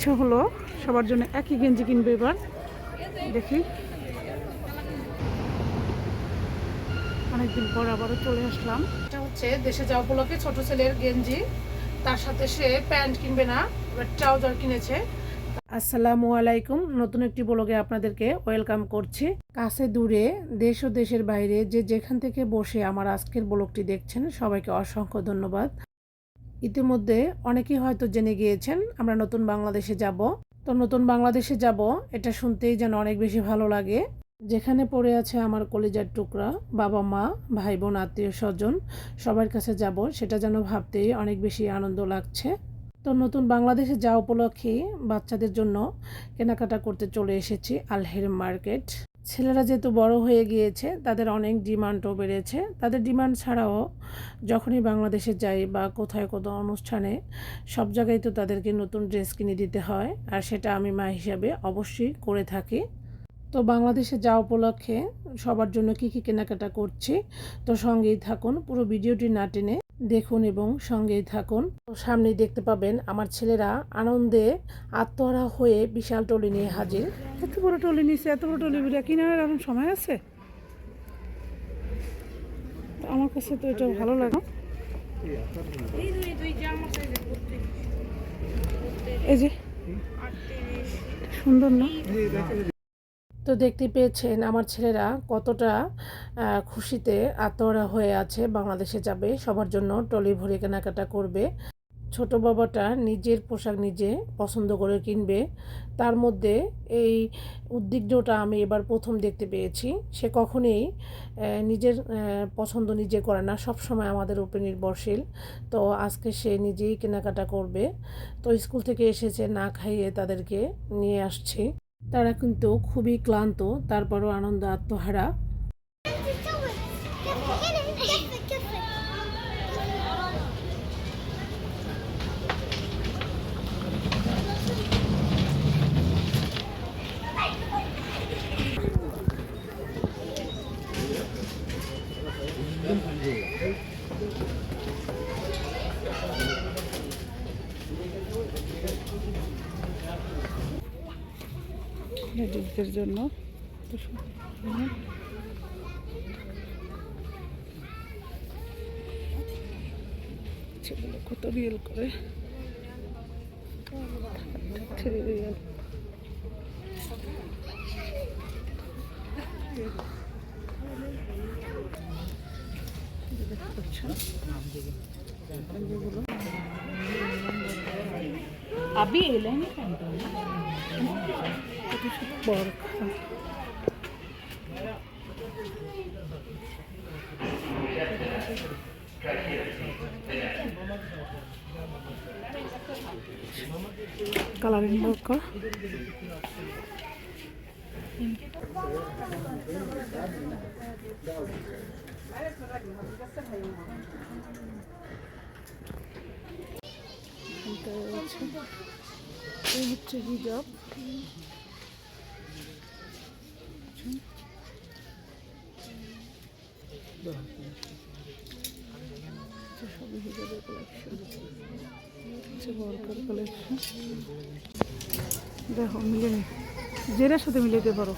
ইচ্ছা হলো সবার জন্য একই গেঞ্জি কিনবে এবার। দেখি, অনেকদিন পর আবারও চলে আসলাম। এটা হচ্ছে দেশে যাওয়া উপলক্ষে ছোট ছেলের গেঞ্জি, তার সাথে সে প্যান্ট কিনবে না, এবার ট্রাউজার কিনেছে। আসসালামু আলাইকুম, নতুন একটি ব্লগে আপনাদেরকে ওয়েলকাম করছি। কাছে দূরে, দেশ ও দেশের বাইরে যে যেখান থেকে বসে আমার আজকের ব্লগটি দেখছেন, সবাইকে অসংখ্য ধন্যবাদ। ইতিমধ্যে অনেকেই হয়তো জেনে গিয়েছেন আমরা নতুন বাংলাদেশে যাব। তো নতুন বাংলাদেশে যাব, এটা শুনতেই যেন অনেক বেশি ভালো লাগে। যেখানে পড়ে আছে আমার কলিজার টুকরা, বাবা মা, ভাই বোন, আত্মীয় স্বজন, সবার কাছে যাব, সেটা যেন ভাবতেই অনেক বেশি আনন্দ লাগছে। তো নতুন বাংলাদেশে যাওয়া উপলক্ষে বাচ্চাদের জন্য কেনাকাটা করতে চলে এসেছি আলহের মার্কেট। ছেলেরা যেহেতু বড় হয়ে গিয়েছে, তাদের অনেক ডিমান্ডও বেড়েছে। তাদের ডিমান্ড ছাড়াও যখনই বাংলাদেশে যাই বা কোথায় কোনো অনুষ্ঠানে, সব জায়গায় তো তাদেরকে নতুন ড্রেস কিনে দিতে হয়, আর সেটা আমি মা হিসাবে অবশ্যই করে থাকি। তো বাংলাদেশে যাওয়া উপলক্ষে সবার জন্য কি কি কেনাকাটা করছি, তো সঙ্গেই থাকুন, পুরো ভিডিওটি না টেনে দেখুন এবং সঙ্গেই থাকুন। তো সামনেই দেখতে পাবেন আমার ছেলেরা আনন্দে আত্মহারা হয়ে বিশাল টলি নিয়ে হাজির। এত বড় টলি নিয়েছে, এত বড় টলি কিনার এখন সময় আছে? আমার কাছে তো এটা ভালো লাগে। এই যে সুন্দর না? তো দেখতে পেয়েছেন আমার ছেলেরা কতটা খুশিতে আত্মহারা হয়ে আছে। বাংলাদেশে যাবে, সবার জন্য ট্রলি ভরে কেনাকাটা করবে। ছোট বাবাটা নিজের পোশাক নিজে পছন্দ করে কিনবে। তার মধ্যে এই উদ্বিগ্নটা আমি এবার প্রথম দেখতে পেয়েছি। সে কখনোই নিজের পছন্দ নিজে করে না, সবসময় আমাদের উপর নির্ভরশীল। তো আজকে সে নিজেই কেনাকাটা করবে। তো স্কুল থেকে এসেছে, না খাইয়ে তাদেরকে নিয়ে আসছি। তারা কিন্তু খুবই ক্লান্ত, তারপরও আনন্দ আত্মহারা। লেডিসদের জন্য কত রিয়েল করে, 3 রিয়েল। अभी एयरलाइन बरखा কালারিং বরখা। এই হচ্ছে হিজাব। সবই হিজাবের কালেকশন, হচ্ছে বরকার কালেকশন। দেখো মিলে নেই, জেরার সাথে মিলাইতে পারো।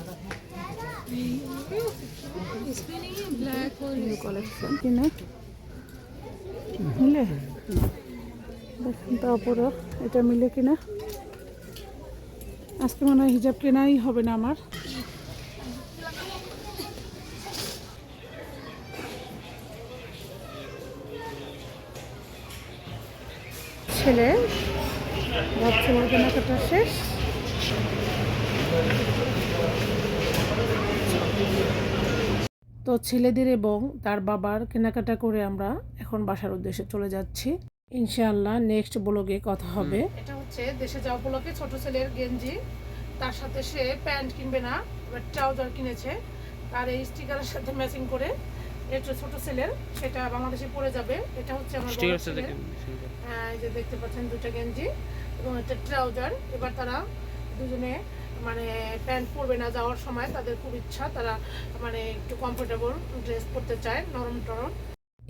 কালেকশন কিনে মিলে দেখুন, তারপরে এটা মিলে কিনা। আজকে মনে হয় হিজাব কেনাই হবে না আমার। ছেলে ভাবছে ওর কেনাকাটা শেষ। তো ছেলেদের এবং তার বাবার কেনাকাটা করে আমরা এখন বাসার উদ্দেশ্যে চলে যাচ্ছি। ইনশাআল্লাহ নেক্সট ব্লগে কথা হবে। এটা হচ্ছে দেশে যাওয়া উপলক্ষে ছোট ছেলের গেঞ্জি, তার সাথে সে প্যান্ট কিনবে না, এবার ট্রাউজার কিনেছে। তার এই স্টিকারের সাথে ম্যাচিং করে এটা ছোট ছেলের, সেটা বাংলাদেশে পরে যাবে। এটা হচ্ছে আমার বড় ছেলের। এই যে দেখতে পাচ্ছেন দুটো গেঞ্জি এবং একটা ট্রাউজার। এবার তারা দুজনে মানে প্যান্ট পরবে না যাওয়ার সময়, তাদের খুব ইচ্ছা, তারা মানে একটু কমফোর্টেবল ড্রেস পরতে চায়, নরম টরম।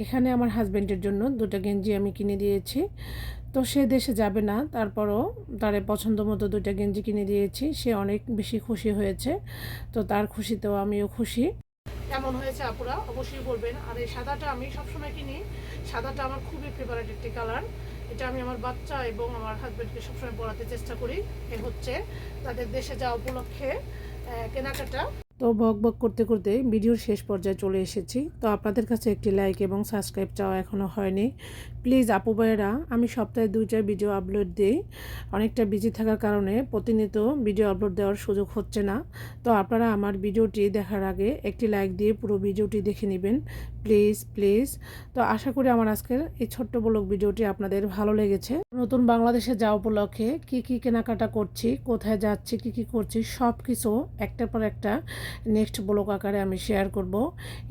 এখানে আমার হাজব্যান্ডের জন্য 2টা গেঞ্জি আমি কিনে দিয়েছি। তো সে দেশে যাবে না, তারপরও তার পছন্দ মতো 2টা গেঞ্জি কিনে দিয়েছি। সে অনেক বেশি খুশি হয়েছে, তো তার খুশিতেও আমিও খুশি। কেমন হয়েছে আপুরা অবশ্যই বলবেন। আর এই সাদাটা আমি সবসময় কিনি, সাদাটা আমার খুবই ফেভারিট একটি কালার। এটা আমি আমার বাচ্চা এবং আমার হাজব্যান্ডকে সবসময় পরাতে চেষ্টা করি। এ হচ্ছে তাদের দেশে যাওয়া উপলক্ষে কেনাকাটা। তো বক বক করতে করতে ভিডিওর শেষ পর্যায়ে চলে এসেছি। তো আপনাদের কাছে একটি লাইক এবং সাবস্ক্রাইব চাওয়া এখনও হয়নি। প্লিজ আপু ভাইয়েরা, আমি সপ্তাহে 2টা ভিডিও আপলোড দিই। অনেকটা বিজি থাকার কারণে প্রতিনিয়ত ভিডিও আপলোড দেওয়ার সুযোগ হচ্ছে না। তো আপনারা আমার ভিডিওটি দেখার আগে একটি লাইক দিয়ে পুরো ভিডিওটি দেখে নেবেন প্লিজ প্লিজ। তো আশা করি আমার আজকের এই ছোট্ট ব্লগ ভিডিওটি আপনাদের ভালো লেগেছে। নতুন বাংলাদেশে যাওয়া উপলক্ষে কি কি কেনাকাটা করছি, কোথায় যাচ্ছি, কি কি করছি, সব কিছু একটার পর একটা নেক্সট ব্লগ আকারে আমি শেয়ার করব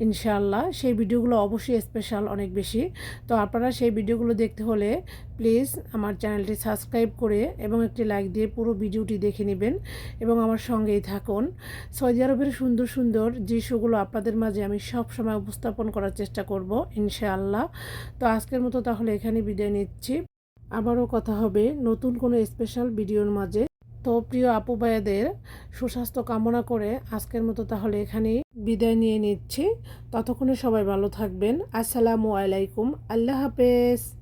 ইনশাআল্লাহ। সেই ভিডিওগুলো অবশ্যই স্পেশাল অনেক বেশি। তো আপনারা সেই ভিডিওগুলো দেখতে হলে প্লিজ আমার চ্যানেলটি সাবস্ক্রাইব করে এবং একটি লাইক দিয়ে পুরো ভিডিওটি দেখে নেবেন এবং আমার সঙ্গেই থাকুন। সৌদি আরবের সুন্দর সুন্দর দৃশ্যগুলো আপনাদের মাঝে আমি সব সময় উপস্থাপন করার চেষ্টা করব ইনশাআল্লাহ। তো আজকের মতো তাহলে এখানে বিদায় নিচ্ছি। আবারও কথা হবে নতুন কোনো স্পেশাল ভিডিওর মাঝে। তো প্রিয় আপু ভাইয়াদের সুস্বাস্থ্য কামনা করে আজকের মতো তাহলে এখানেই বিদায় নিয়ে নিচ্ছি। ততক্ষণে সবাই ভালো থাকবেন। আসসালামু আলাইকুম, আল্লাহ হাফেজ।